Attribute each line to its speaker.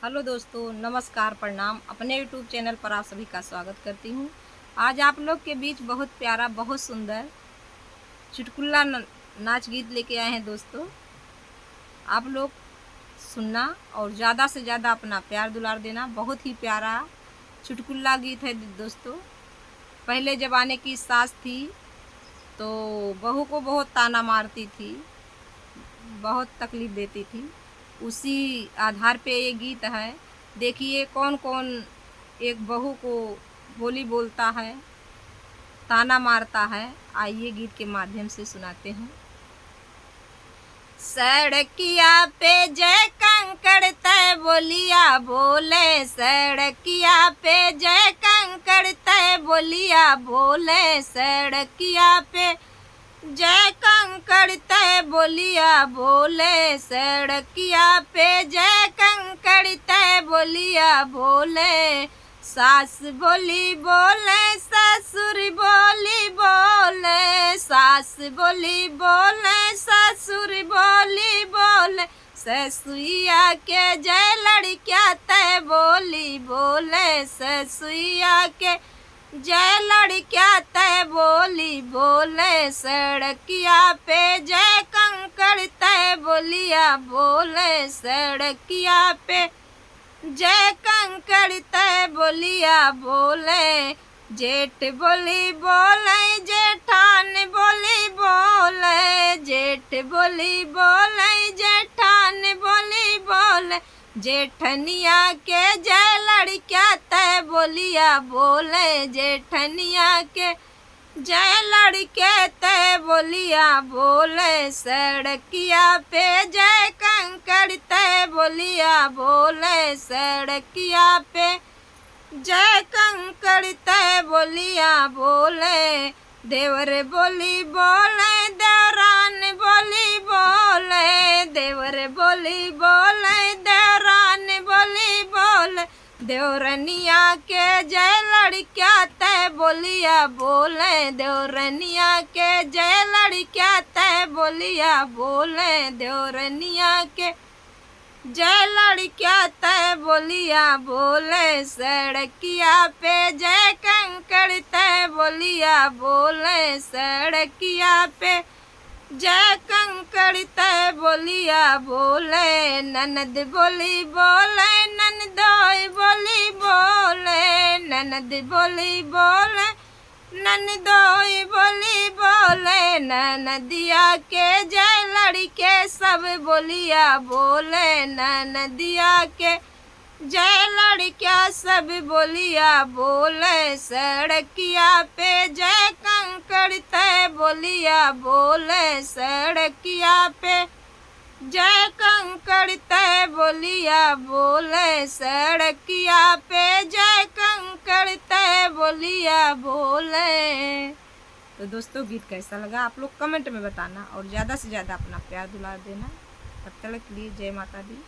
Speaker 1: Hello दोस्तों, नमस्कार, प्रणाम। अपने यूट्यूब चैनल पर आप सभी का स्वागत करती हूँ। आज आप लोग के बीच बहुत प्यारा, बहुत सुंदर चुटकुला नाच गीत लेके आए हैं दोस्तों। आप लोग सुनना और ज़्यादा से ज़्यादा अपना प्यार दुलार देना। बहुत ही प्यारा चुटकुला गीत है दोस्तों। पहले ज़माने की सास थी तो बहू को बहुत ताना मारती थी, बहुत तकलीफ़ देती थी। उसी आधार पे ये गीत है। देखिए कौन कौन एक बहू को बोली बोलता है, ताना मारता है। आइए गीत के माध्यम से सुनाते हैं। सड़किया पे जय कंकड़ तय बोलिया बोले, सड़किया पे जय कंकड़ तय बोलिया बोले, सड़किया पे जय कंकड़ तय बोलिया बोले, सड़किया पे जय कंकड़ तय बोलिया बोले। सास बोली बोले, ससुर बोली बोले, सास बोली बोले, ससुर बोली बोले, ससुइया के जय लड़किया तय बोली बोले, ससुइया के जय लड़किया तय बोली बोले, सड़किया पे जय कंकड़ तय बोलिया बोले, सड़किया पे जय कंकड़ तय बोलिया बोले। जेठ बोली बोले, जेठान बोली बोले, जेठ बोली बोले, जेठान बोली बोले, जेठनिया के जय लड़किया तय बोलिया बोले, जेठनिया के जय लड़के तय बोलिया बोले, सड़किया पे जय कंकड़ तय बोलिया बोले, सड़किया पे जय कंकड़ तय बोलिया बोले। देवर बोली बोले, देवरान बोली बोले, देवर बोली बोले, देवरान बोली बोले, देवरनिया के जय लड़किया तय बोलिया बोले, देवरनिया के जय लड़किया तय बोलिया बोले, देवरनिया के जय लड़किया तय बोलिया बोले, सड़किया पे जय कंकड़ तय बोलिया बोले, सड़किया पे जय कंकड़ तय बोलिया बोले। ननद बोली बोले, ननदोई बोली बोले, ननद बोली बोले, ननदोई बोली बोले, ननदिया के जय लड़के सब बोलिया बोले, ननदिया के जय लड़किया सब बोलिया बोले, सड़किया पे जय कंकड़ तय बोलिया बोले, सड़किया पे जय कंकड़ तय बोलिया बोले, सड़किया पे जय कंकड़ तय बोलिया बोले। तो दोस्तों गीत कैसा लगा आप लोग कमेंट में बताना और ज़्यादा से ज़्यादा अपना प्यार दुलार देना। तब तक के लिए जय माता दी।